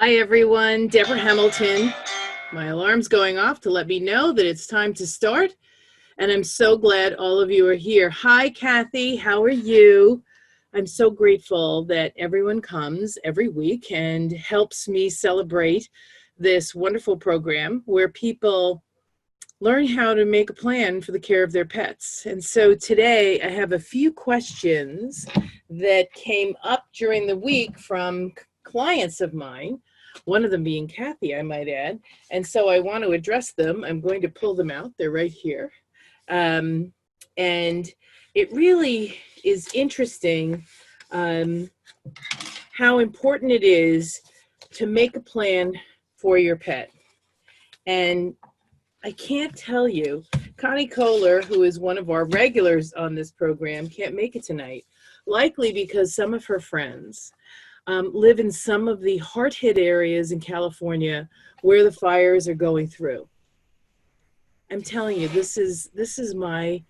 Hi everyone, Deborah Hamilton. My alarm's going off to let me know that it's time to start, and I'm so glad all of you are here. Hi Kathy, how are you? I'm so grateful that everyone comes every week and helps me celebrate this wonderful program where people learn how to make a plan for the care of their pets. And so today I have a few questions that came up during the week from clients of mine, one of them being Kathy, I might add. And so I want to address them. I'm going to pull them out. They're right here. And it really is interesting how important it is to make a plan for your pet. And I can't tell you, Connie Kohler, who is one of our regulars on this program, can't make it tonight, likely because some of her friends live in some of the hard-hit areas in California where the fires are going through. I'm telling you, this is my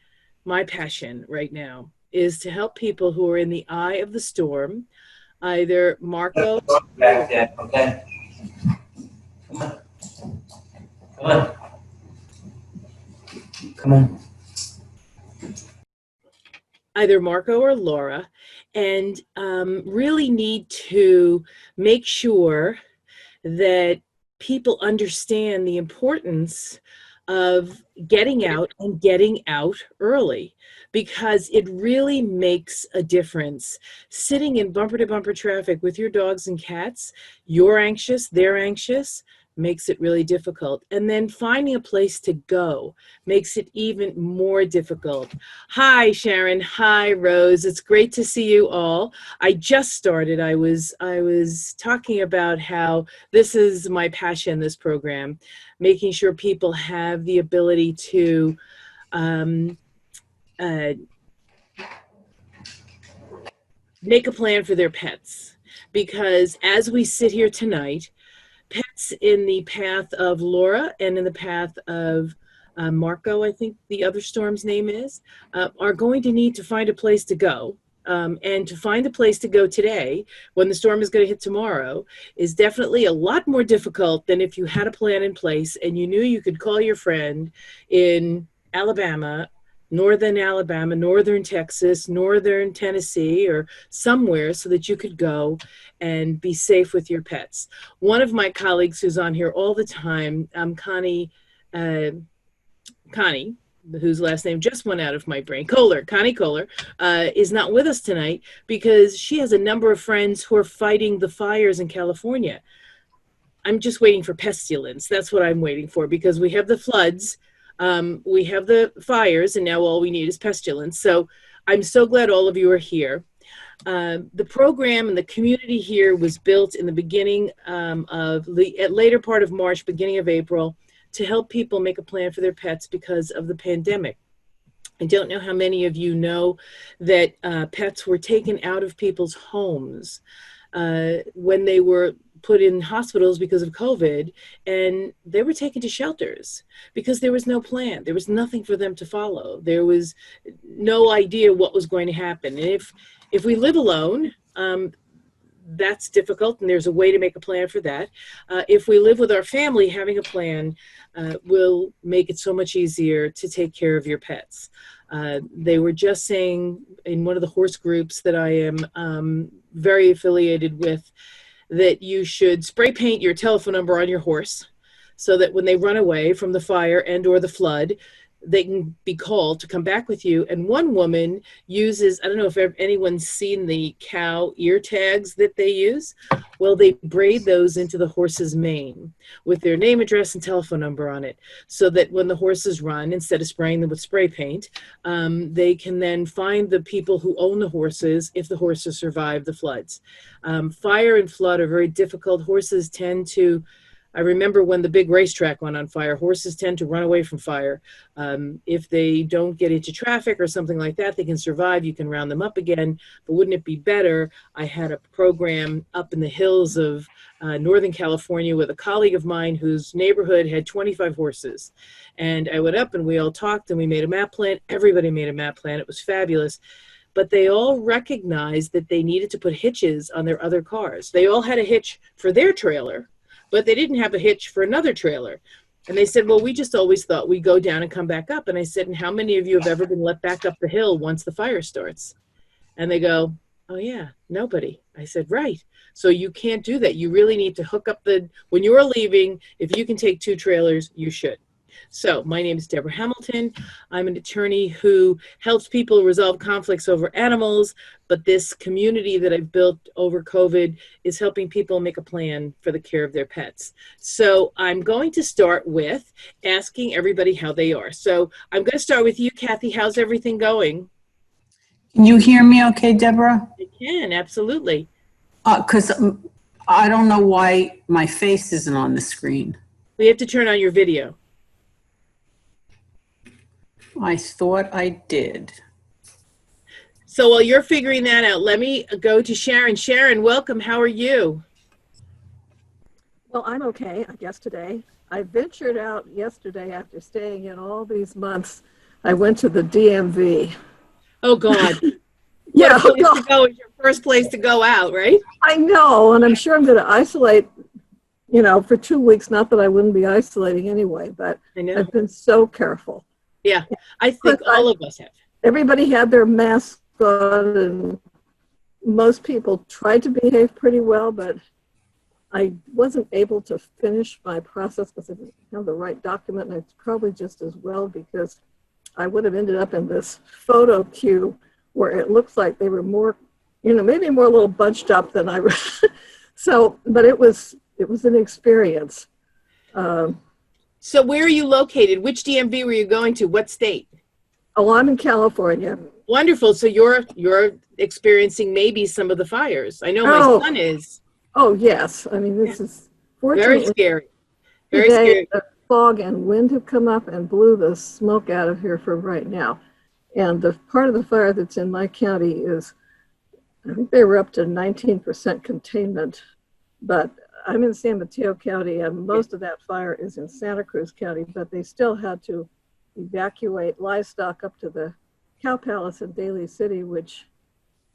passion right now, is to help people who are in the eye of the storm, either Marco. Back then, okay? Come on. Come on. Either Marco or Laura, and really need to make sure that people understand the importance of getting out and getting out early, because it really makes a difference. Sitting in bumper to bumper traffic with your dogs and cats, you're anxious, they're anxious, makes it really difficult. And then finding a place to go makes it even more difficult. Hi, Sharon. Hi, Rose. It's great to see you all. I just started. I was talking about how this is my passion, this program, making sure people have the ability to make a plan for their pets. Because as we sit here tonight, pets in the path of Laura and in the path of Marco, I think the other storm's name is, are going to need to find a place to go. And to find a place to go today, when the storm is going to hit tomorrow, is definitely a lot more difficult than if you had a plan in place and you knew you could call your friend in Alabama, northern Texas, northern Tennessee, or somewhere so that you could go and be safe with your pets. One of my colleagues who's on here all the time, Connie, whose last name just went out of my brain, Connie Kohler, is not with us tonight because she has a number of friends who are fighting the fires in California. I'm just waiting for pestilence. That's what I'm waiting for, because we have the floods, we have the fires, and now all we need is pestilence. So I'm so glad all of you are here. The program and the community here was built in the beginning of the later part of March, beginning of April, to help people make a plan for their pets because of the pandemic. I don't know how many of you know that pets were taken out of people's homes when they were put in hospitals because of COVID, and they were taken to shelters because there was no plan. There was nothing for them to follow. There was no idea what was going to happen. And if we live alone, that's difficult, and there's a way to make a plan for that. If we live with our family, having a plan will make it so much easier to take care of your pets. They were just saying in one of the horse groups that I am very affiliated with, that you should spray paint your telephone number on your horse so that when they run away from the fire and or the flood, they can be called to come back with you. And one woman uses, I don't know if anyone's seen the cow ear tags that they use. Well, they braid those into the horse's mane with their name, address, and telephone number on it, so that when the horses run, instead of spraying them with spray paint, they can then find the people who own the horses if the horses survive the floods. Fire and flood are very difficult. Horses tend to, I remember when the big racetrack went on fire, horses tend to run away from fire. If they don't get into traffic or something like that, they can survive. You can round them up again. But wouldn't it be better? I had a program up in the hills of Northern California with a colleague of mine whose neighborhood had 25 horses. And I went up and we all talked and we made a MAAP plan. Everybody made a MAAP plan. It was fabulous. but they all recognized that they needed to put hitches on their other cars. They all had a hitch for their trailer, but they didn't have a hitch for another trailer. And they said, well, we just always thought we'd go down and come back up. And I said, and how many of you have ever been let back up the hill once the fire starts? And they go, oh yeah, nobody. I said, right. So you can't do that. You really need to hook up when you're leaving, if you can take 2 trailers, you should. So my name is Deborah Hamilton. I'm an attorney who helps people resolve conflicts over animals, but this community that I've built over COVID is helping people make a plan for the care of their pets. So I'm going to start with asking everybody how they are. So I'm going to start with you, Kathy. How's everything going? Can you hear me okay, Deborah? I can, absolutely. Because I don't know why my face isn't on the screen. We have to turn on your video. I thought I did. So while you're figuring that out, let me go to Sharon. Sharon, welcome. How are you? Well, I'm okay, I guess, today. I ventured out yesterday after staying in all these months. I went to the DMV. Oh, God. Yeah, what a place to go is your first place to go out, right? I know, and I'm sure I'm going to isolate, for 2 weeks. Not that I wouldn't be isolating anyway, but I know. I've been so careful. Yeah, I think all of us have. Everybody had their masks on, and most people tried to behave pretty well, but I wasn't able to finish my process because I didn't have the right document, and it's probably just as well because I would have ended up in this photo queue where it looks like they were more, maybe more a little bunched up than I was. So, but it was an experience. So where are you located? Which DMV were you going to? What state? Oh, I'm in California. Wonderful. So you're experiencing maybe some of the fires. I know my son is. Oh, yes. I mean, this is very scary. Very today, scary. The fog and wind have come up and blew the smoke out of here for right now. And the part of the fire that's in my county is, I think they were up to 19% containment, but I'm in San Mateo County, and most of that fire is in Santa Cruz County, but they still had to evacuate livestock up to the Cow Palace in Daly City, which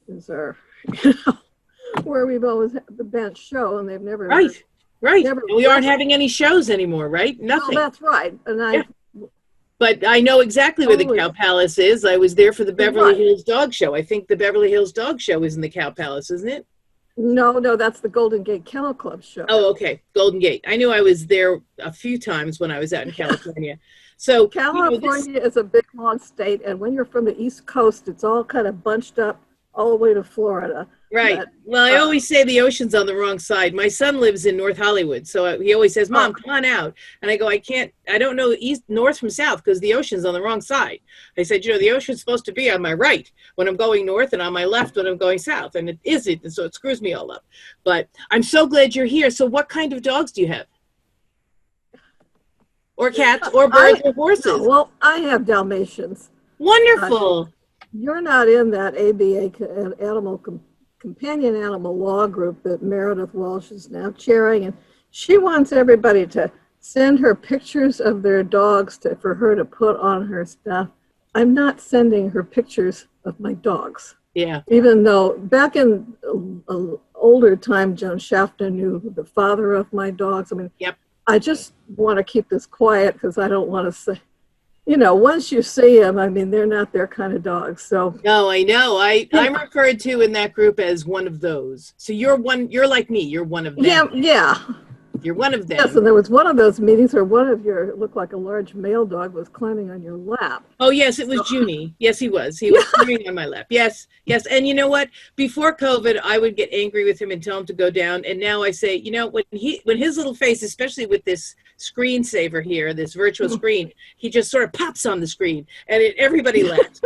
is our, where we've always had the bench show, and they've never. Right. Never, we aren't having any shows anymore, right? Nothing. No, that's right. And But I know exactly where the Cow Palace is. I was there for the Beverly Hills Dog Show. I think the Beverly Hills Dog Show is in the Cow Palace, isn't it? No, that's the Golden Gate Kennel Club show. Oh, okay. Golden Gate. I knew I was there a few times when I was out in California. So California is a big, long state, and when you're from the East Coast, it's all kind of bunched up all the way to Florida. Right. But, well, I always say the ocean's on the wrong side. My son lives in North Hollywood, so he always says, Mom, come on out. And I go, I don't know north from south because the ocean's on the wrong side. I said, the ocean's supposed to be on my right when I'm going north and on my left when I'm going south. And it isn't, and so it screws me all up. But I'm so glad you're here. So what kind of dogs do you have? Or cats, or birds, or horses? No, well, I have Dalmatians. Wonderful. You're not in that ABA companion animal law group that Meredith Walsh is now chairing, and she wants everybody to send her pictures of their dogs for her to put on her stuff. I'm not sending her pictures of my dogs. Yeah. Even though back in an older time, Joan Schaffner knew the father of my dogs. I mean, yep. I just want to keep this quiet because I don't want to say, once you see them, I mean, they're not their kind of dogs. So no, I know. I'm referred to in that group as one of those. So you're like me. You're one of them. Yeah. You're one of them. Yes, and there was one of those meetings where one of your, it looked like a large male dog was climbing on your lap. Oh, yes, it was Junie. Yes, he was. He was climbing on my lap. Yes. And you know what? Before COVID, I would get angry with him and tell him to go down. And now I say, when his little face, especially with this screensaver here, this virtual screen, he just sort of pops on the screen and everybody laughs.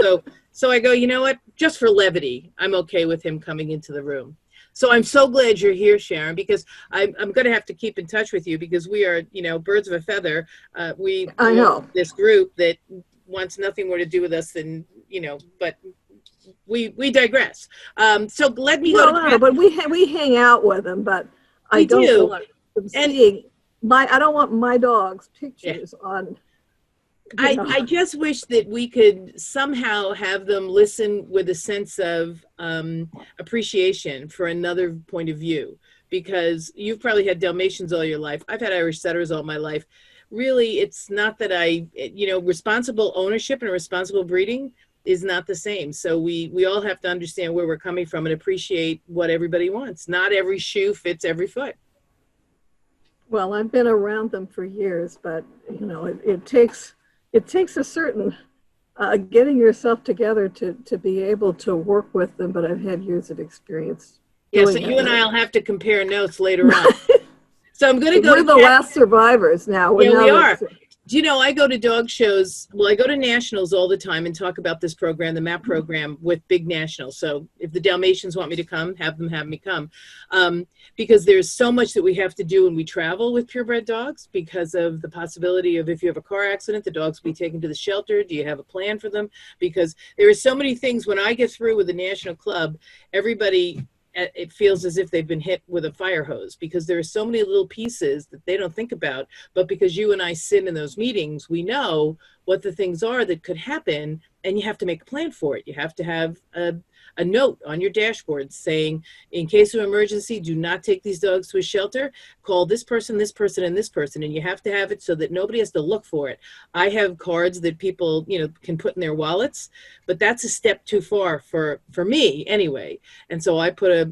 So I go, you know what? Just for levity, I'm okay with him coming into the room. So I'm so glad you're here, Sharon, because I'm going to have to keep in touch with you because we are, birds of a feather. I know this group that wants nothing more to do with us than, but we digress. So let me go. No, but we hang out with them, but I don't want them seeing I don't want my dog's pictures on I just wish that we could somehow have them listen with a sense of appreciation for another point of view, because you've probably had Dalmatians all your life. I've had Irish setters all my life. Really, it's not that responsible ownership and responsible breeding is not the same. So we all have to understand where we're coming from and appreciate what everybody wants. Not every shoe fits every foot. Well, I've been around them for years, but it takes a certain getting yourself together to be able to work with them. But I've had years of experience. Yeah, so you and I'll have to compare notes later on. So I'm going to go. We're the last survivors now. Yeah, we are. Do you know, I go to dog shows. Well, I go to nationals all the time and talk about this program, the MAAP program, with big nationals. So if the Dalmatians want me to come, have me come. Because there's so much that we have to do when we travel with purebred dogs, because of the possibility of, if you have a car accident, the dogs will be taken to the shelter. Do you have a plan for them? Because there are so many things. When I get through with the national club, everybody, it feels as if they've been hit with a fire hose, because there are so many little pieces that they don't think about. But because you and I sit in those meetings, we know what the things are that could happen, and you have to make a plan for it. You have to have a note on your dashboard saying, in case of emergency, do not take these dogs to a shelter. Call this person, and this person. And you have to have it so that nobody has to look for it. I have cards that people, can put in their wallets, but that's a step too far for me anyway. And so I put a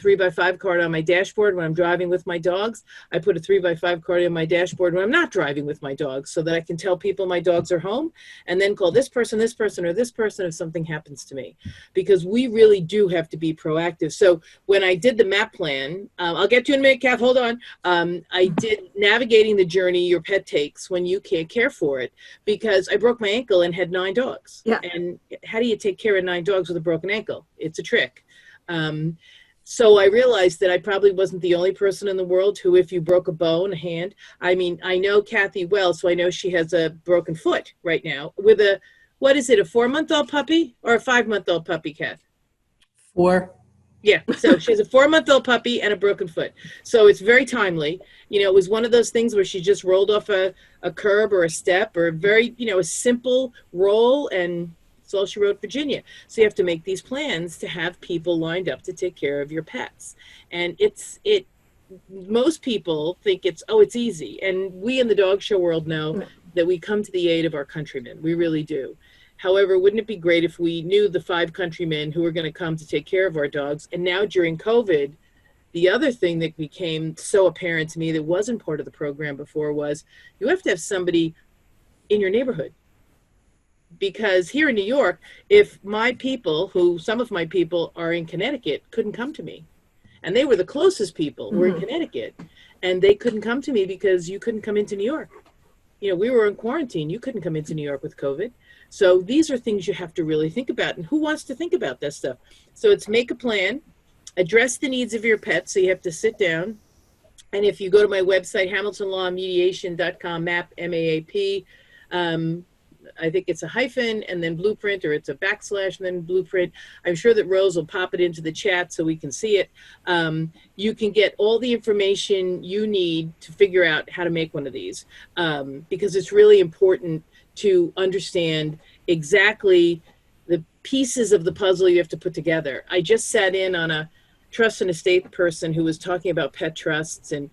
3x5 card on my dashboard when I'm driving with my dogs. I put a 3x5 card on my dashboard when I'm not driving with my dogs, so that I can tell people my dogs are home, and then call this person, or this person if something happens to me. Because we really do have to be proactive. So when I did the MAAP plan, I'll get to you in a minute, Kath, hold on. I did navigating the journey your pet takes when you can't care for it, because I broke my ankle and had 9 dogs. Yeah. And how do you take care of 9 dogs with a broken ankle? It's a trick. So I realized that I probably wasn't the only person in the world who, if you broke a bone, a hand, I mean, I know Kathy well, so I know she has a broken foot right now with a, what is it, a 4-month-old puppy or a 5-month-old puppy, Kath? 4. Yeah, so she has a 4-month-old puppy and a broken foot. So it's very timely. It was one of those things where she just rolled off a curb or a step, or a very, a simple roll, and that's all she wrote, Virginia. So you have to make these plans to have people lined up to take care of your pets. And most people think it's easy. And we in the dog show world know that we come to the aid of our countrymen. We really do. However, wouldn't it be great if we knew the 5 countrymen who were going to come to take care of our dogs? And now during COVID, the other thing that became so apparent to me that wasn't part of the program before was you have to have somebody in your neighborhood. Because here in New York, if my people, some of my people are in Connecticut, couldn't come to me. And they were the closest people, were in Connecticut. And they couldn't come to me because you couldn't come into New York. We were in quarantine. You couldn't come into New York with COVID. So these are things you have to really think about. And who wants to think about that stuff? So it's make a plan, address the needs of your pet. So you have to sit down. And if you go to my website, hamiltonlawmediation.com, MAAP, M-A-A-P, I think it's a hyphen and then blueprint, or it's a backslash and then blueprint. I'm sure that Rose will pop it into the chat so we can see it. You can get all the information you need to figure out how to make one of these, because it's really important to understand exactly the pieces of the puzzle you have to put together. I just sat in on a trust and estate person who was talking about pet trusts and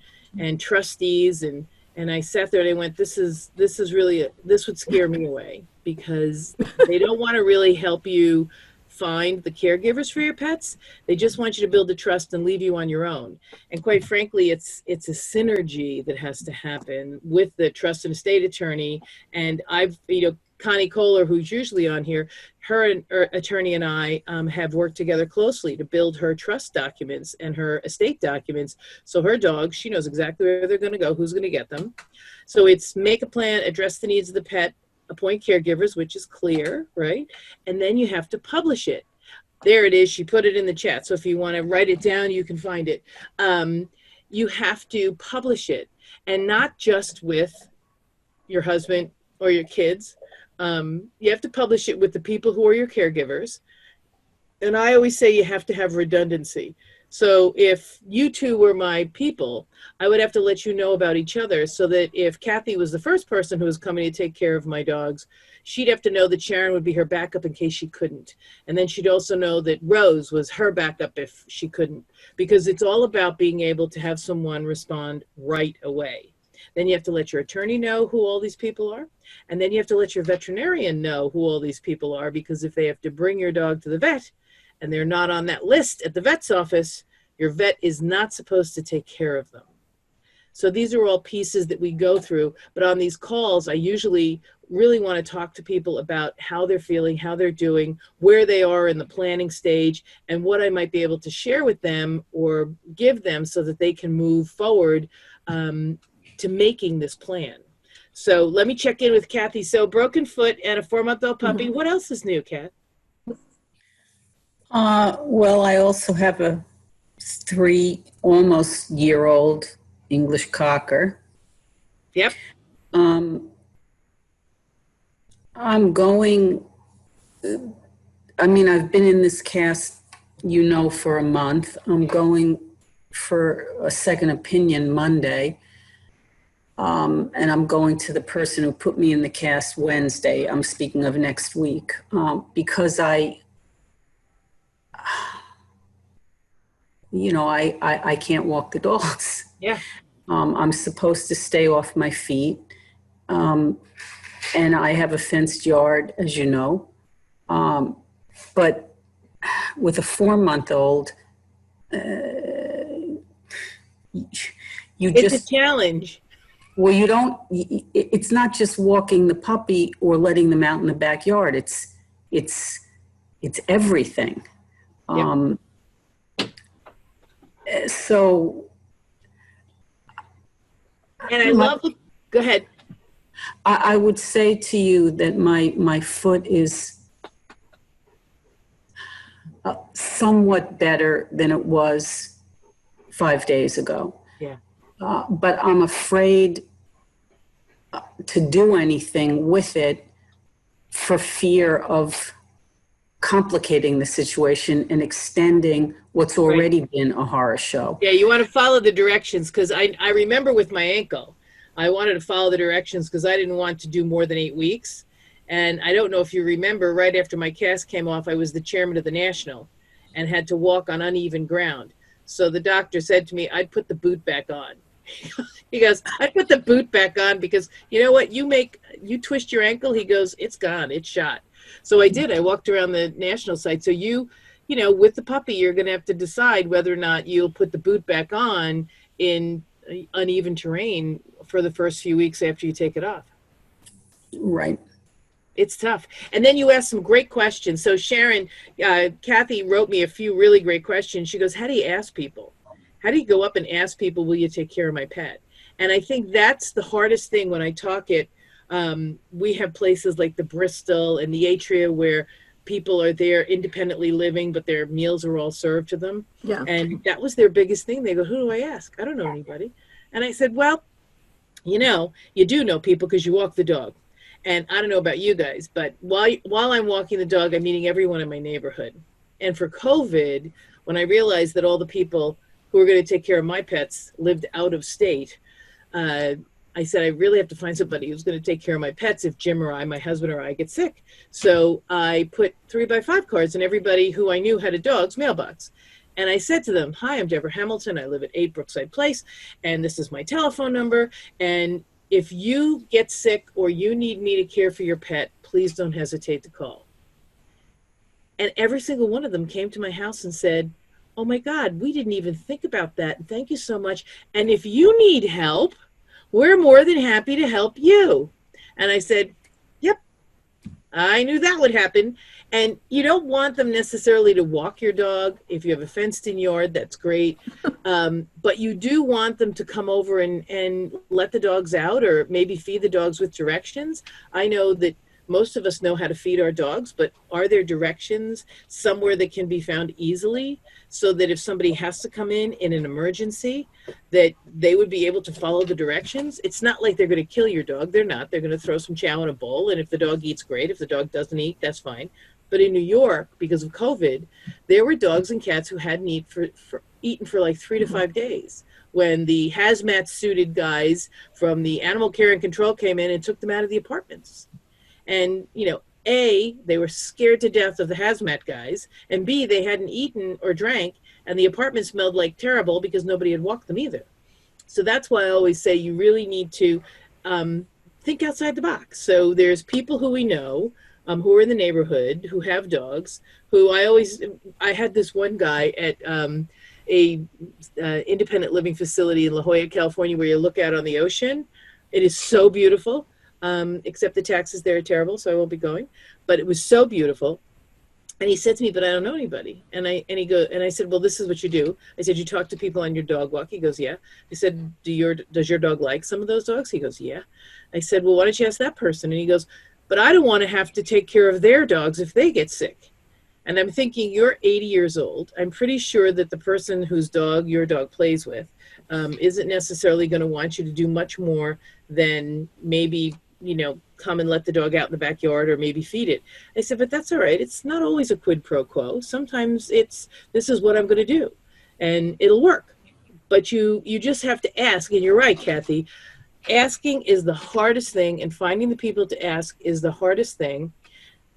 trustees, and I sat there and I went, this would scare me away, because they don't want to really help you find the caregivers for your pets. They just want you to build a trust and leave you on your own. And quite frankly, it's a synergy that has to happen with the trust and estate attorney. And Connie Kohler, who's usually on here, her attorney and I have worked together closely to build her trust documents and her estate documents. So her dogs, she knows exactly where they're going to go, who's going to get them. So it's make a plan, address the needs of the pet, appoint caregivers, which is clear, right? And then you have to publish it. There it is. She put it in the chat. So if you want to write it down, you can find it. You have to publish it, and not just with your husband or your kids. You have to publish it with the people who are your caregivers. And I always say you have to have redundancy. So if you two were my people, I would have to let you know about each other, so that if Kathy was the first person who was coming to take care of my dogs, she'd have to know that Sharon would be her backup in case she couldn't. And then she'd also know that Rose was her backup if she couldn't, because it's all about being able to have someone respond right away. Then you have to let your attorney know who all these people are. And then you have to let your veterinarian know who all these people are, because if they have to bring your dog to the vet and they're not on that list at the vet's office, your vet is not supposed to take care of them. So these are all pieces that we go through. But on these calls, I usually really want to talk to people about how they're feeling, how they're doing, where they are in the planning stage, and what I might be able to share with them or give them so that they can move forward to making this plan. So let me check in with Kathy. So broken foot and a 4-month-old puppy. What else is new, Kat? Well, I also have a 3 almost year-old English Cocker. Yep. I'm going, I mean, I've been in this cast, for a month. I'm going for a second opinion Monday. And I'm going to the person who put me in the cast Wednesday. I'm speaking of next week, because I can't walk the dogs. Yeah. I'm supposed to stay off my feet. And I have a fenced yard, as you know. But with a 4-month-old, It's a challenge. Well, it's not just walking the puppy or letting them out in the backyard. It's everything. Yep. So. And I love, go ahead. I would say to you that my foot is somewhat better than it was 5 days ago. Yeah. But I'm afraid to do anything with it for fear of complicating the situation and extending what's already been a horror show. Yeah, you want to follow the directions, because I remember with my ankle, I wanted to follow the directions because I didn't want to do more than 8 weeks. And I don't know if you remember, right after my cast came off, I was the chairman of the National and had to walk on uneven ground. So the doctor said to me, I'd put the boot back on. He goes, I put the boot back on because you know what, you twist your ankle. He goes, it's gone, it's shot. So I did. I walked around the national site. So with the puppy, you're going to have to decide whether or not you'll put the boot back on in uneven terrain for the first few weeks after you take it off. Right. It's tough. And then you asked some great questions. So Sharon, Kathy wrote me a few really great questions. She goes, how do you ask people? How do you go up and ask people, will you take care of my pet? And I think that's the hardest thing when I talk it. We have places like the Bristol and the Atria where people are there independently living, but their meals are all served to them. Yeah. And that was their biggest thing. They go, who do I ask? I don't know anybody. And I said, well, you do know people because you walk the dog. And I don't know about you guys, but while I'm walking the dog, I'm meeting everyone in my neighborhood. And for COVID, when I realized that all the people who were going to take care of my pets lived out of state, I said, I really have to find somebody who's going to take care of my pets if Jim or I, my husband or I, get sick. So I put 3x5 cards in everybody who I knew had a dog's mailbox. And I said to them, hi, I'm Deborah Hamilton. I live at 8 Brookside Place, and this is my telephone number. And if you get sick or you need me to care for your pet, please don't hesitate to call. And every single one of them came to my house and said, oh my God, we didn't even think about that. Thank you so much. And if you need help, we're more than happy to help you. And I said, yep, I knew that would happen. And you don't want them necessarily to walk your dog. If you have a fenced-in yard, that's great. But you do want them to come over and let the dogs out, or maybe feed the dogs with directions. I know that most of us know how to feed our dogs, but are there directions somewhere that can be found easily so that if somebody has to come in an emergency, that they would be able to follow the directions? It's not like they're going to kill your dog. They're not. They're going to throw some chow in a bowl, and if the dog eats, great. If the dog doesn't eat, that's fine. But in New York, because of COVID, there were dogs and cats who had need for eaten for like 3 to 5 days when the hazmat suited guys from the animal care and control came in and took them out of the apartments. And, you know, A, they were scared to death of the hazmat guys, and B, they hadn't eaten or drank, and the apartment smelled like terrible because nobody had walked them either. So that's why I always say you really need to think outside the box. So there's people who we know who are in the neighborhood who have dogs. I had this one guy at a independent living facility in La Jolla, California, where you look out on the ocean. It is so beautiful, except the taxes there are terrible, so I won't be going. But it was so beautiful. And he said to me, "But I don't know anybody." And I said, "Well, this is what you do." I said, "You talk to people on your dog walk." He goes, "Yeah." I said, "Does your dog like some of those dogs?" He goes, "Yeah." I said, "Well, why don't you ask that person?" And he goes, "But I don't want to have to take care of their dogs if they get sick." And I'm thinking, you're 80 years old. I'm pretty sure that the person whose dog your dog plays with isn't necessarily going to want you to do much more than maybe, come and let the dog out in the backyard or maybe feed it. I said, "But that's all right. It's not always a quid pro quo. Sometimes it's, this is what I'm going to do, and it'll work." But you just have to ask. And you're right, Kathy. Asking is the hardest thing, and finding the people to ask is the hardest thing.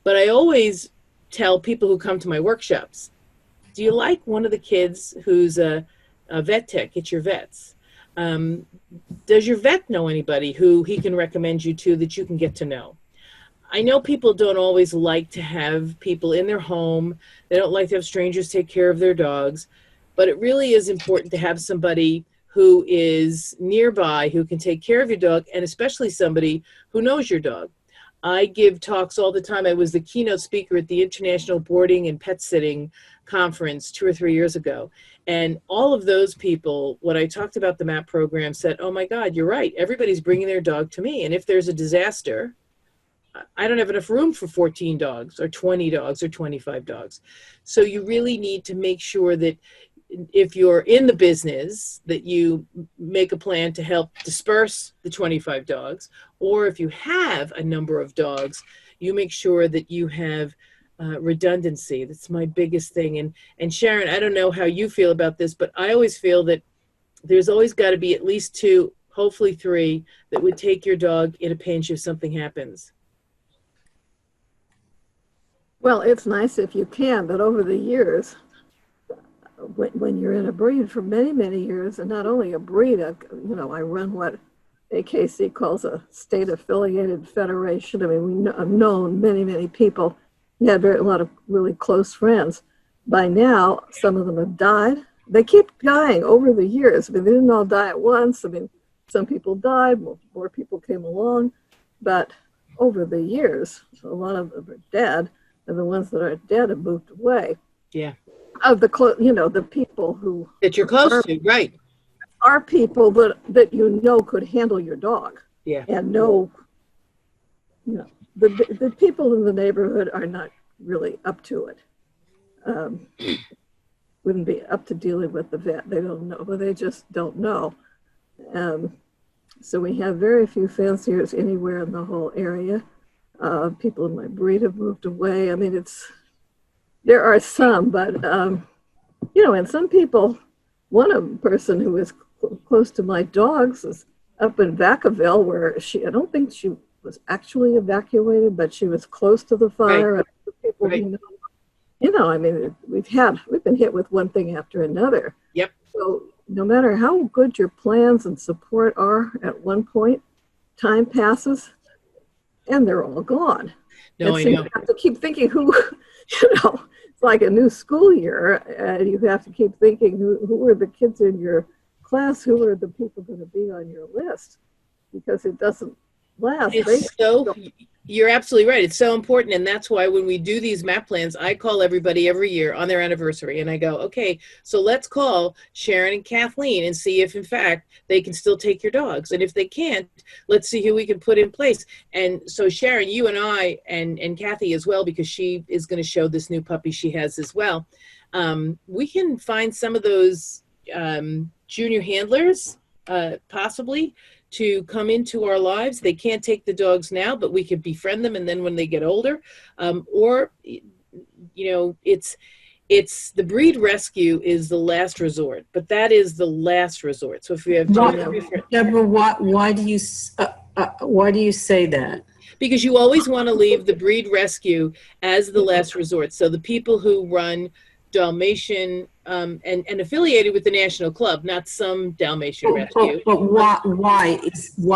But I always tell people who come to my workshops, do you like one of the kids who's a vet tech at your vets? Does your vet know anybody who he can recommend you to that you can get to know? I know people don't always like to have people in their home. They don't like to have strangers take care of their dogs. But it really is important to have somebody who is nearby who can take care of your dog, and especially somebody who knows your dog. I give talks all the time. I was the keynote speaker at the International Boarding and Pet Sitting Conference 2 or 3 years ago. And all of those people, when I talked about the MAAP program, said, "Oh my God, you're right. Everybody's bringing their dog to me. And if there's a disaster, I don't have enough room for 14 dogs or 20 dogs or 25 dogs." So you really need to make sure that if you're in the business, that you make a plan to help disperse the 25 dogs, or if you have a number of dogs, you make sure that you have redundancy. That's my biggest thing. And Sharon, I don't know how you feel about this, but I always feel that there's always got to be at least 2, hopefully 3, that would take your dog in a pinch if something happens. Well, it's nice if you can, but over the years, when you're in a breed for many, many years, and not only a breed, I run what AKC calls a state-affiliated federation. I mean, I've known many, many people. We had a lot of really close friends. By now, some of them have died. They keep dying over the years. I mean, they didn't all die at once. I mean, some people died, more people came along. But over the years, a lot of them are dead, and the ones that are dead have moved away. Yeah. Of the the people who that you're close to, right? Are people that could handle your dog. Yeah. And the people in the neighborhood are not really up to it. Wouldn't be up to dealing with the vet. They don't know, but they just don't know. So we have very few fanciers anywhere in the whole area. People in my breed have moved away. I mean, there are some, but, and some people, one person who is close to my dogs is up in Vacaville, where I don't think she was actually evacuated, but she was close to the fire. Right. And people, I mean, we've been hit with one thing after another. Yep. So no matter how good your plans and support are at one point, time passes and they're all gone. No, and I so know. you have to keep thinking it's like a new school year, and you have to keep thinking who are the kids in your class, who are the people going to be on your list, because it doesn't last. You're absolutely right. It's so important. And that's why when we do these MAAP plans, I call everybody every year on their anniversary and I go, okay, so let's call Sharon and Kathleen and see if in fact they can still take your dogs. And if they can't, let's see who we can put in place. And so Sharon, you and I and Kathy as well, because she is going to show this new puppy she has as well. We can find some of those junior handlers possibly to come into our lives. They can't take the dogs now, but we could befriend them, and then when they get older, It's the breed rescue is the last resort, but that is the last resort. So if you have two or three friends, Deborah, why do why do you say that? because you always want to leave the breed rescue as the last resort. So the people who run Dalmatian and affiliated with the National Club, not some Dalmatian rescue. But why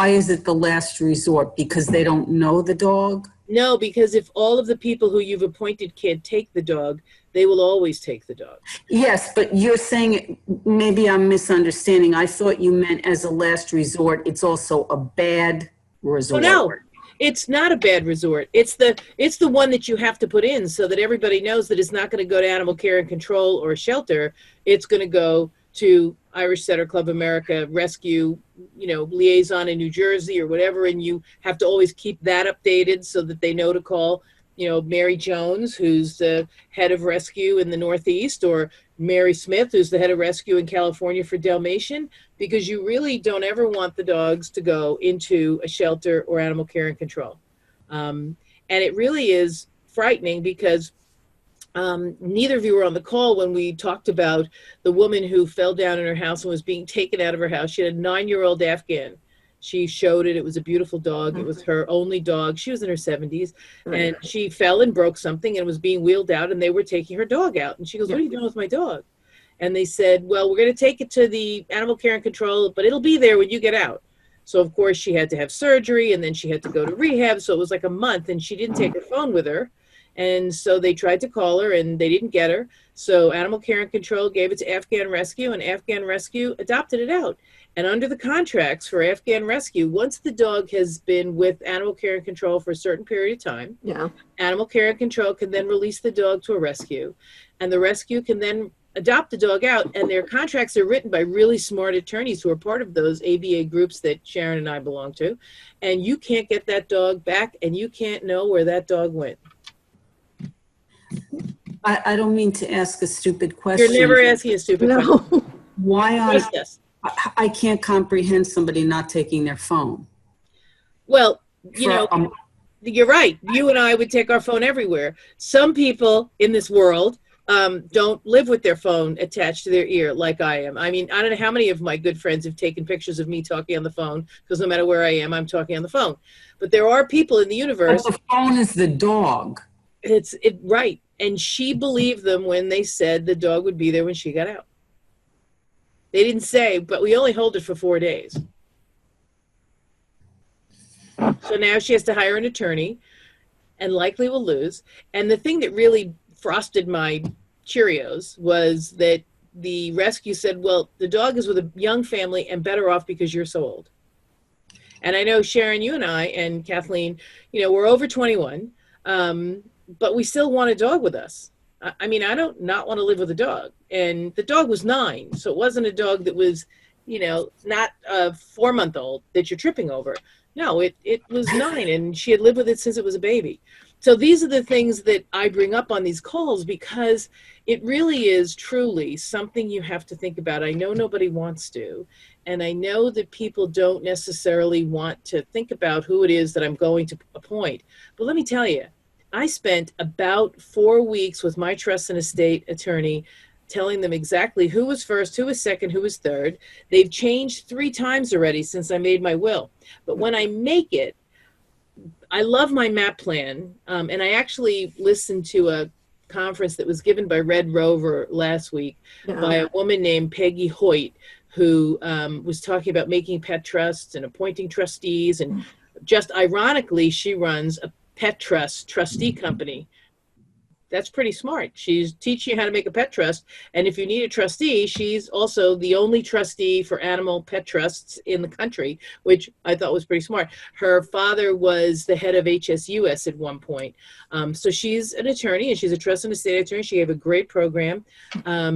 is it the last resort? Because they don't know the dog? No, because if all of the people who you've appointed can't take the dog, they will always take the dog. Yes, but you're saying, maybe I'm misunderstanding. I thought you meant as a last resort, it's also a bad Oh resort. no, it's not a bad resort. It's the one that you have to put in so that everybody knows that it's not going to go to Animal Care and Control or a shelter. It's going to go to Irish Setter Club America Rescue, liaison in New Jersey or whatever, and you have to always keep that updated so that they know to call, Mary Jones, who's the head of rescue in the Northeast, or Mary Smith, who's the head of rescue in California for Dalmatian, because you really don't ever want the dogs to go into a shelter or Animal Care and Control. And it really is frightening because neither of you were on the call when we talked about the woman who fell down in her house and was being taken out of her house. She had a 9-year-old Afghan. She showed it. It was a beautiful dog. It was her only dog. She was in her 70s, and she fell and broke something and was being wheeled out, and they were taking her dog out. And she goes, "What are you doing with my dog?" And they said, "Well, we're going to take it to the Animal Care and Control, but it'll be there when you get out." So, of course, she had to have surgery, and then she had to go to rehab. So it was like a month, and she didn't take her phone with her. And so they tried to call her, and they didn't get her. So Animal Care and Control gave it to Afghan Rescue, and Afghan Rescue adopted it out. And under the contracts for Afghan Rescue, once the dog has been with Animal Care and Control for a certain period of time, Animal Care and Control can then release the dog to a rescue, and the rescue can then adopt the dog out. And their contracts are written by really smart attorneys who are part of those ABA groups that Sharon and I belong to. And you can't get that dog back, and you can't know where that dog went. I don't mean to ask a stupid question. You're never asking a stupid question. Why Trust us. I can't comprehend somebody not taking their phone. Well, you're right. You and I would take our phone everywhere. Some people in this world don't live with their phone attached to their ear like I am. I mean, I don't know how many of my good friends have taken pictures of me talking on the phone, because no matter where I am, I'm talking on the phone. But there are people in the universe. But the phone is the dog. Right. And she believed them when they said the dog would be there when she got out. They didn't say, but we only hold it for 4 days. So now she has to hire an attorney and likely will lose. And the thing that really frosted my Cheerios was that the rescue said, well, the dog is with a young family and better off because you're so old. And I know, Sharon, you and I and Kathleen, we're over 21, but we still want a dog with us. I mean, I don't not want to live with a dog. And the dog was 9, so it wasn't a dog that was, not a 4-month-old that you're tripping over. No, it was 9, and she had lived with it since it was a baby. So these are the things that I bring up on these calls because it really is truly something you have to think about. I know nobody wants to, and I know that people don't necessarily want to think about who it is that I'm going to appoint. But let me tell you, I spent about 4 weeks with my trust and estate attorney telling them exactly who was first, who was second, who was third. They've changed 3 times already since I made my will. But when I make it, I love my MAP plan. And I actually listened to a conference that was given by Red Rover last week by a woman named Peggy Hoyt, who was talking about making pet trusts and appointing trustees. And just ironically, she runs a pet trust trustee company. That's pretty smart. She's teaching you how to make a pet trust. And if you need a trustee, she's also the only trustee for animal pet trusts in the country, which I thought was pretty smart. Her father was the head of HSUS at one point. So she's an attorney, and she's a trust and estate attorney. She gave a great program.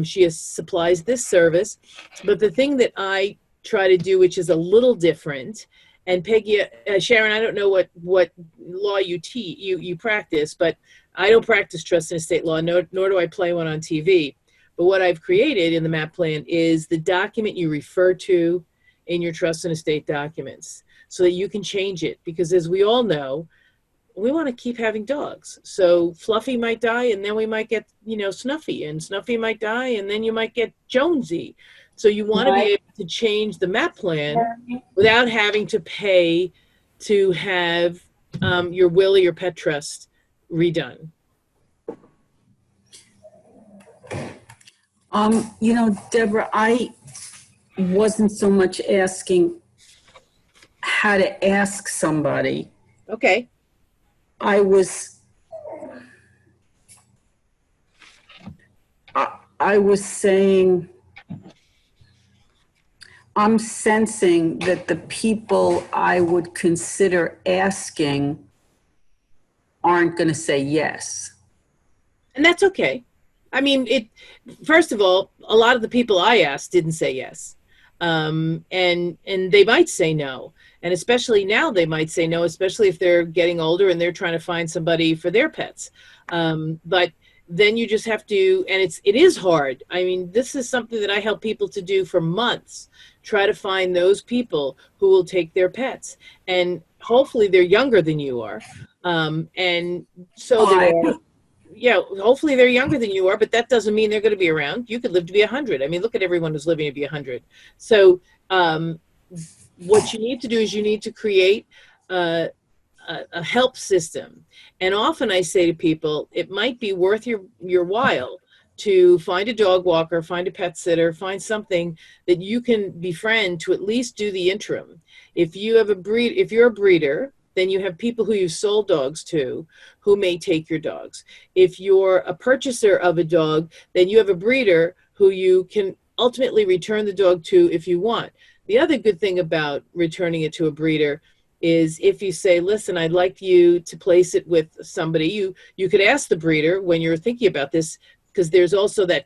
She supplies this service. But the thing that I try to do, which is a little different, and Peggy, Sharon, I don't know what law you practice, but I don't practice trust and estate law, nor do I play one on TV. But what I've created in the MAP plan is the document you refer to in your trust and estate documents so that you can change it. Because as we all know, we want to keep having dogs. So Fluffy might die, and then we might get, Snuffy, and Snuffy might die, and then you might get Jonesy. So you want to be able to change the MAP plan without having to pay to have your will or your pet trust redone. Deborah, I wasn't so much asking how to ask somebody. Okay. I was saying, I'm sensing that the people I would consider asking aren't going to say yes. And that's okay. I mean, first of all, a lot of the people I asked didn't say yes. And they might say no. And especially now they might say no, especially if they're getting older and they're trying to find somebody for their pets. But then you just have to, and it is hard. I mean, this is something that I help people to do for months, try to find those people who will take their pets. And hopefully they're younger than you are. And so yeah, hopefully they're younger than you are, but that doesn't mean they're going to be around. You could live to be 100. I mean, look at everyone who's living to be 100. So what you need to do is you need to create a help system. And often I say to people, it might be worth your while to find a dog walker, find a pet sitter, find something that you can befriend to at least do the interim. If you're a breeder, then you have people who you sold dogs to who may take your dogs. If you're a purchaser of a dog, then you have a breeder who you can ultimately return the dog to if you want. The other good thing about returning it to a breeder is if you say, listen, I'd like you to place it with somebody, you could ask the breeder when you're thinking about this, because there's also that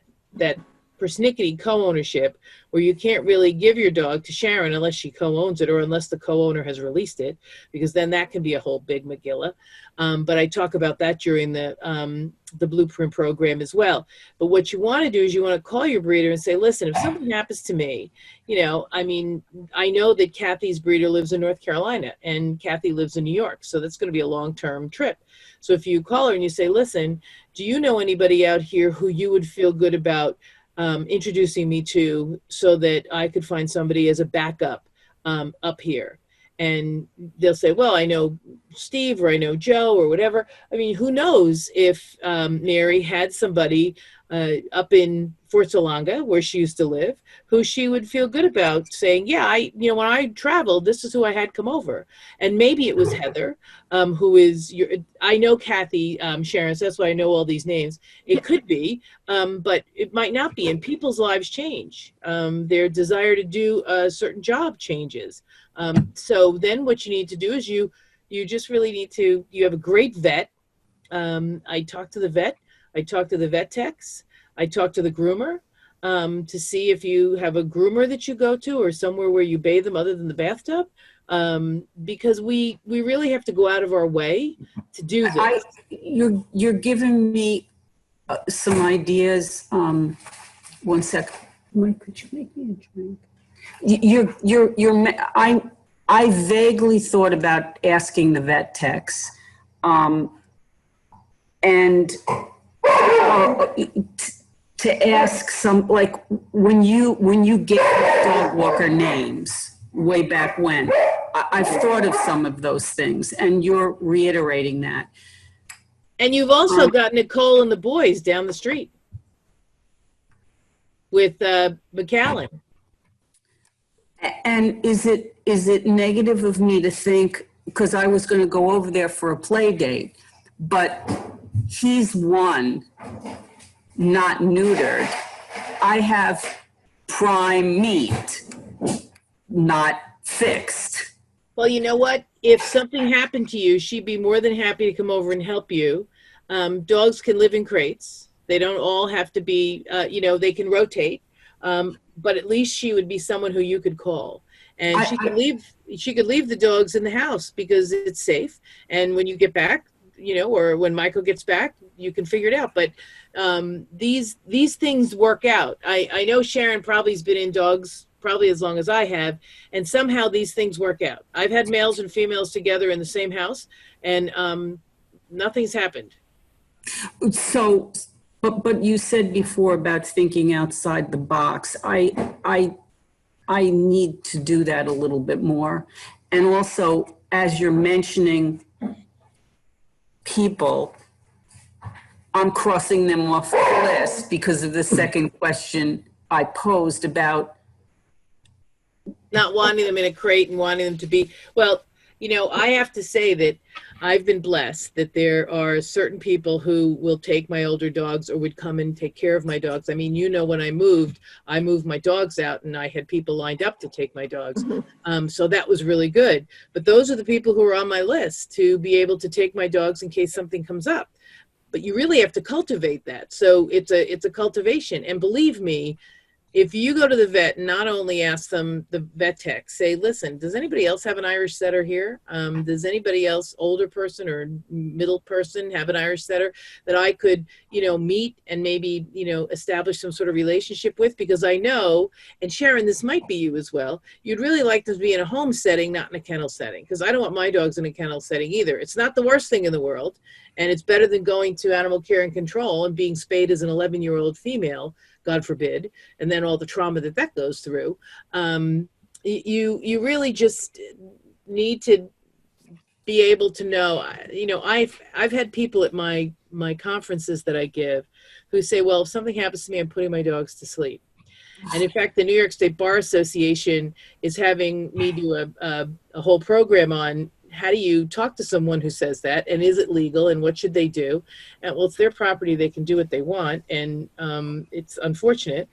persnickety co-ownership where you can't really give your dog to Sharon unless she co-owns it or unless the co-owner has released it, because then that can be a whole big Megillah. But I talk about that during the Blueprint program as well. But what you want to do is you want to call your breeder and say, listen, if something happens to me, I mean, I know that Kathy's breeder lives in North Carolina and Kathy lives in New York. So that's going to be a long-term trip. So if you call her and you say, listen, do you know anybody out here who you would feel good about introducing me to so that I could find somebody as a backup up here? And they'll say, well, I know Steve or I know Joe or whatever. I mean, who knows if Mary had somebody up in Fort Salonga, where she used to live, who she would feel good about saying, yeah, when I traveled, this is who I had come over. And maybe it was Heather, who is I know Kathy, Sharon, so that's why I know all these names. It could be, but it might not be. And people's lives change. Their desire to do a certain job changes. So then what you need to do is you just really need to, you have a great vet. I talk to the vet. I talk to the vet techs. I talk to the groomer to see if you have a groomer that you go to or somewhere where you bathe them other than the bathtub. Because we really have to go out of our way to do this. You're giving me some ideas. 1 sec. Mike, could you make me a drink? I vaguely thought about asking the vet techs, and to ask some, like when you get dog walker names way back when, I've thought of some of those things, and you're reiterating that. And you've also got Nicole and the boys down the street with McAllen. And is it negative of me to think, because I was going to go over there for a play date, but he's one, not neutered. I have prime meat, not fixed. Well, you know what? If something happened to you, she'd be more than happy to come over and help you. Dogs can live in crates. They don't all have to be, they can rotate. But at least she would be someone who you could call. And she could leave the dogs in the house because it's safe. And when you get back, or when Michael gets back, you can figure it out. But these things work out. I know Sharon probably has been in dogs probably as long as I have, and somehow these things work out. I've had males and females together in the same house, and nothing's happened. So, but you said before about thinking outside the box. I need to do that a little bit more. And also, as you're mentioning people, I'm crossing them off the list because of the second question I posed about. Not wanting them in a crate and wanting them to be, well, I have to say that I've been blessed that there are certain people who will take my older dogs or would come and take care of my dogs. I mean, when I moved my dogs out and I had people lined up to take my dogs. So that was really good. But those are the people who are on my list to be able to take my dogs in case something comes up. But you really have to cultivate that. So it's a cultivation. And believe me, if you go to the vet and not only ask them, the vet tech, say, listen, does anybody else have an Irish setter here? Does anybody else, older person or middle person, have an Irish setter that I could, meet and maybe, establish some sort of relationship with? Because I know, and Sharon, this might be you as well, you'd really like them to be in a home setting, not in a kennel setting, because I don't want my dogs in a kennel setting either. It's not the worst thing in the world, and it's better than going to animal care and control and being spayed as an 11-year-old female, God forbid, and then all the trauma that goes through. You really just need to be able to know. I've had people at my conferences that I give who say, well, if something happens to me, I'm putting my dogs to sleep. And in fact, the New York State Bar Association is having me do a whole program on how do you talk to someone who says that, and is it legal, and what should they do? And well, it's their property, they can do what they want, and it's unfortunate.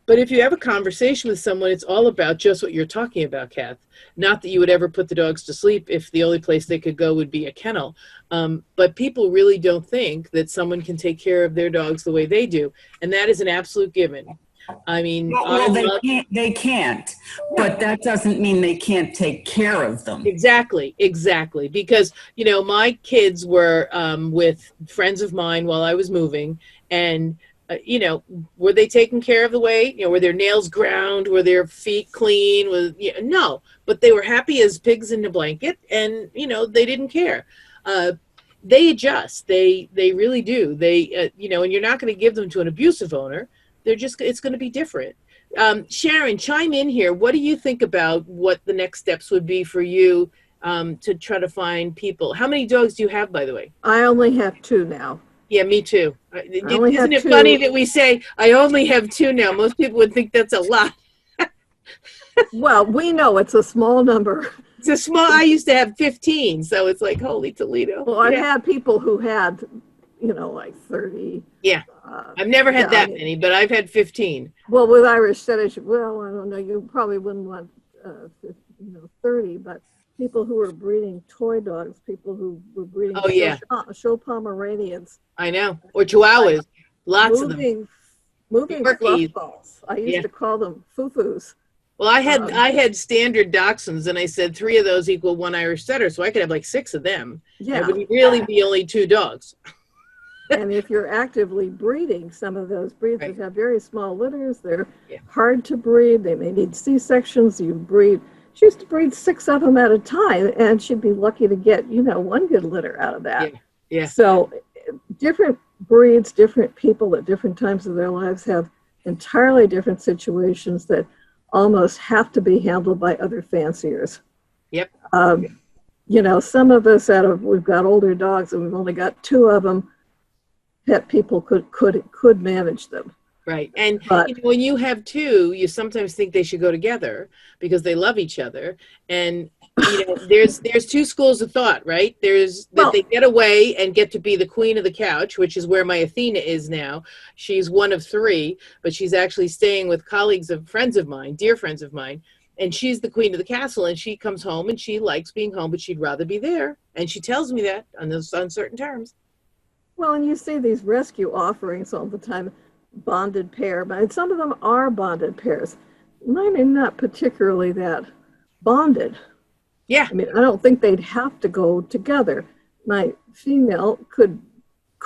But if you have a conversation with someone, it's all about just what you're talking about, Kath. Not that you would ever put the dogs to sleep if the only place they could go would be a kennel. But people really don't think that someone can take care of their dogs the way they do. And that is an absolute given. I mean, Well, they can't, but that doesn't mean they can't take care of them. Exactly. Because, my kids were with friends of mine while I was moving, and, were they taken care of the way, were their nails ground, were their feet clean? No, but they were happy as pigs in a blanket, and, they didn't care. They adjust. They really do. And you're not going to give them to an abusive owner. It's going to be different. Sharon, chime in here. What do you think about what the next steps would be for you to try to find people? How many dogs do you have, by the way? I only have 2 now. Yeah, me too. Isn't it funny that we say, I only have 2 now? Most people would think that's a lot. Well, we know it's a small number. I used to have 15, so it's like, holy Toledo. Well, I've had people who had, like 30. Yeah. I've never had that many, but I've had 15. Well, with Irish setters, I don't know, you probably wouldn't want 30, but people who were breeding toy dogs, people who were breeding show Pomeranians. I know, or Chihuahuas, lots of them. Moving fluff balls. I used to call them foo-foos. Well, I had standard dachshunds, and I said 3 of those equal 1 Irish setter, so I could have like 6 of them. Yeah, it would really be only 2 dogs. And if you're actively breeding, some of those breeds that have very small litters, they're hard to breed. They may need C-sections. She used to breed 6 of them at a time, and she'd be lucky to get, 1 good litter out of that. Yeah. So different breeds, different people at different times of their lives have entirely different situations that almost have to be handled by other fanciers. Yep. Some of us we've got older dogs and we've only got 2 of them. Pet people could manage them. Right. And when you have 2, you sometimes think they should go together because they love each other. And there's 2 schools of thought, right? There's that they get away and get to be the queen of the couch, which is where my Athena is now. She's one of 3, but she's actually staying with friends of mine, dear friends of mine. And she's the queen of the castle, and she comes home and she likes being home, but she'd rather be there. And she tells me that on certain terms. Well, and you see these rescue offerings all the time, bonded pair, but some of them are bonded pairs. Mine are not particularly that bonded. Yeah. I mean, I don't think they'd have to go together. My female could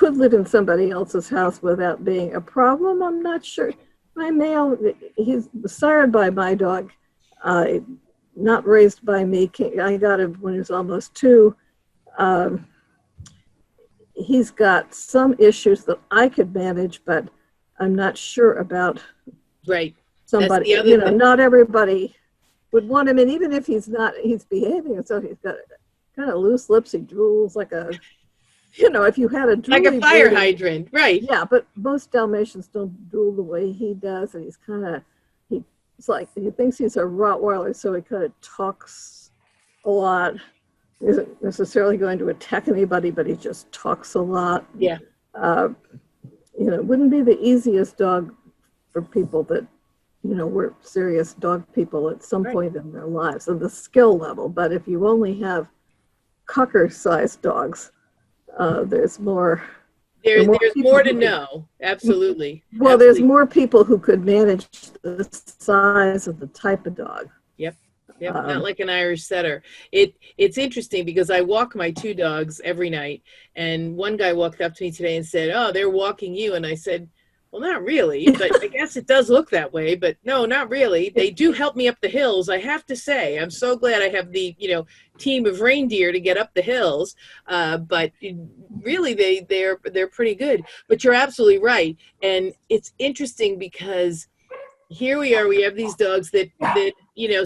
live in somebody else's house without being a problem. I'm not sure. My male, he's sired by my dog, not raised by me. I got him when he was almost 2. he's got some issues that I could manage, but I'm not sure about Right. somebody. That's the other thing. Not everybody would want him, and even if he's behaving, and so he's got kind of loose lips. He drools like a, if you had a Like a drooly fire breed, hydrant, right? yeah, but most Dalmatians don't drool the way he does, and he's kind of it's like he thinks he's a Rottweiler, so he kind of talks a lot. He isn't necessarily going to attack anybody, but he just talks a lot. Yeah. It wouldn't be the easiest dog for people that were serious dog people at some point in their lives and the skill level. But if you only have cocker-sized dogs, there's more. There's more to know. Absolutely. Well, Absolutely. there's more people who could manage the size of the type of dog. Yep. Not like an Irish setter. It's interesting because I walk my 2 dogs every night, and one guy walked up to me today and said, "Oh, they're walking you," and I said, "Well, not really, but I guess it does look that way, but no, not really. They do help me up the hills, I have to say. I'm so glad I have the, team of reindeer to get up the hills, but really they're pretty good." But you're absolutely right, and it's interesting because here we are. We have these dogs that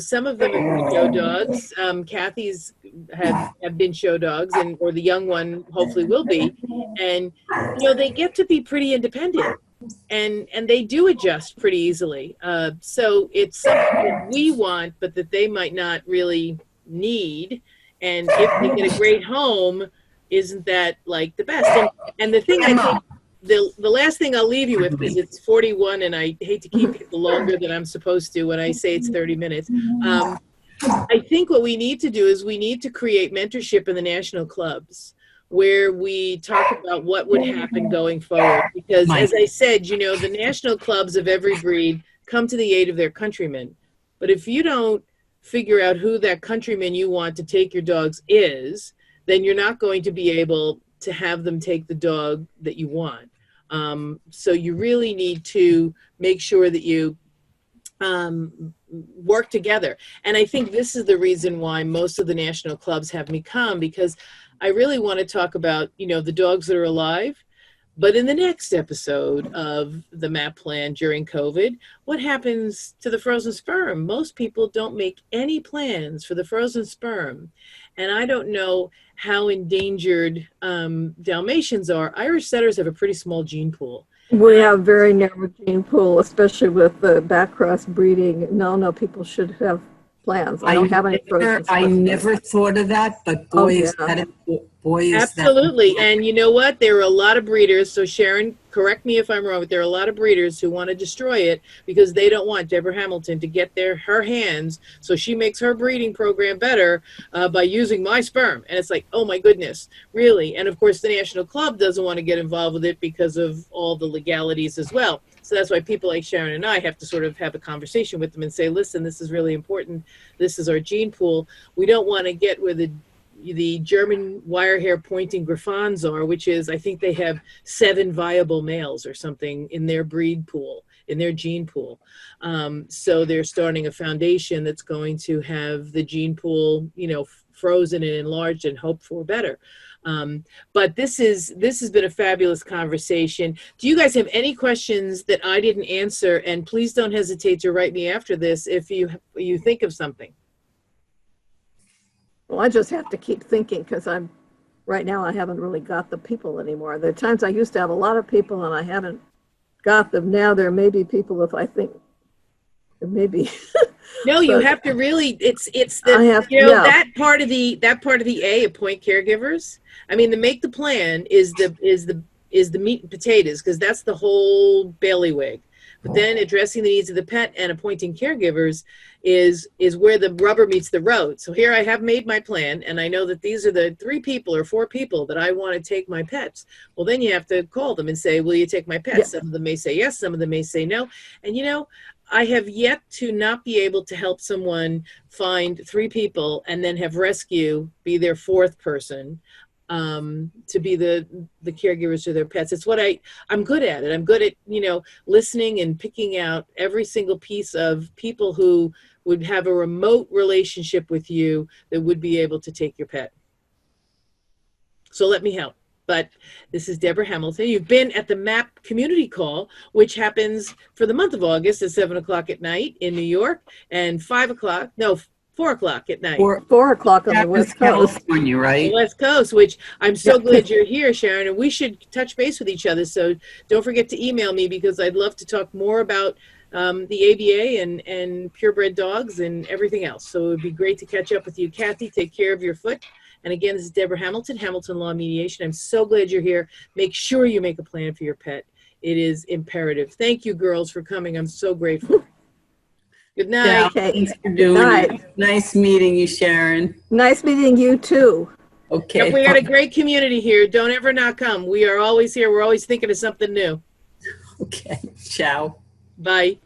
some of them are show dogs. Kathy's have been show dogs, or the young one hopefully will be, and they get to be pretty independent. And they do adjust pretty easily. So it's something that we want, but that they might not really need. And if they get a great home, isn't that like the best? And the thing I think, the last thing I'll leave you with, because it's 41 and I hate to keep people longer than I'm supposed to when I say it's 30 minutes. I think what we need to do is we need to create mentorship in the national clubs, where we talk about what would happen going forward. Because as I said, the national clubs of every breed come to the aid of their countrymen. But if you don't figure out who that countryman you want to take your dogs is, then you're not going to be able to have them take the dog that you want. So you really need to make sure that you work together. And I think this is the reason why most of the national clubs have me come, because I really want to talk about, the dogs that are alive. But in the next episode of the MAP plan during COVID, what happens to the frozen sperm? Most people don't make any plans for the frozen sperm. And I don't know how endangered Dalmatians are. Irish setters have a pretty small gene pool. We have very narrow gene pool, especially with the back cross breeding. No, people should have plans. I don't have any frozen I never thought of that, but boy, is that absolutely. And you know what? There are a lot of breeders. So Sharon, correct me if I'm wrong, but there are a lot of breeders who want to destroy it because they don't want Deborah Hamilton to get her hands. So she makes her breeding program better by using my sperm. And it's like, oh my goodness, really? And of course, the National Club doesn't want to get involved with it because of all the legalities as well. So that's why people like Sharon and I have to sort of have a conversation with them and say, listen, this is really important. This is our gene pool. We don't want to get where the German wire hair pointing Griffons are, which is, I think they have 7 viable males or something in their breed pool, in their gene pool. So they're starting a foundation that's going to have the gene pool, frozen and enlarged and hope for better. But this has been a fabulous conversation. Do you guys have any questions that I didn't answer? And please don't hesitate to write me after this if you think of something. Well, I just have to keep thinking because right now I haven't really got the people anymore. There are times I used to have a lot of people and I haven't got them. Now there may be people if I think maybe. No, you have to really. It's the that part of the appoint caregivers. I mean, the make the plan is the meat and potatoes, because that's the whole bailiwick. But then addressing the needs of the pet and appointing caregivers is where the rubber meets the road. So here I have made my plan, and I know that these are the 3 people or 4 people that I want to take my pets. Well, then you have to call them and say, will you take my pets? Yeah. Some of them may say yes, some of them may say no. And I have yet to not be able to help someone find 3 people and then have rescue be their 4th person. To be the caregivers to their pets. It's what I'm good at it. I'm good at, listening and picking out every single piece of people who would have a remote relationship with you that would be able to take your pet. So let me help. But this is Deborah Hamilton. You've been at the MAP community call, which happens for the month of August at 7 o'clock at night in New York and 4 o'clock at night. 4 o'clock on the That was West Coast. California, The right? West Coast, which I'm so glad you're here, Sharon, and we should touch base with each other. So don't forget to email me because I'd love to talk more about the ABA and purebred dogs and everything else. So it would be great to catch up with you. Kathy, take care of your foot. And again, this is Deborah Hamilton, Hamilton Law Mediation. I'm so glad you're here. Make sure you make a plan for your pet. It is imperative. Thank you, girls, for coming. I'm so grateful. Good night. Yeah, Okay. thanks for doing Night. it. Nice meeting you, Sharon. Nice meeting you too. Okay. Yep, we got a great community here. Don't ever not come. We are always here. We're always thinking of something new. Okay. Ciao. Bye.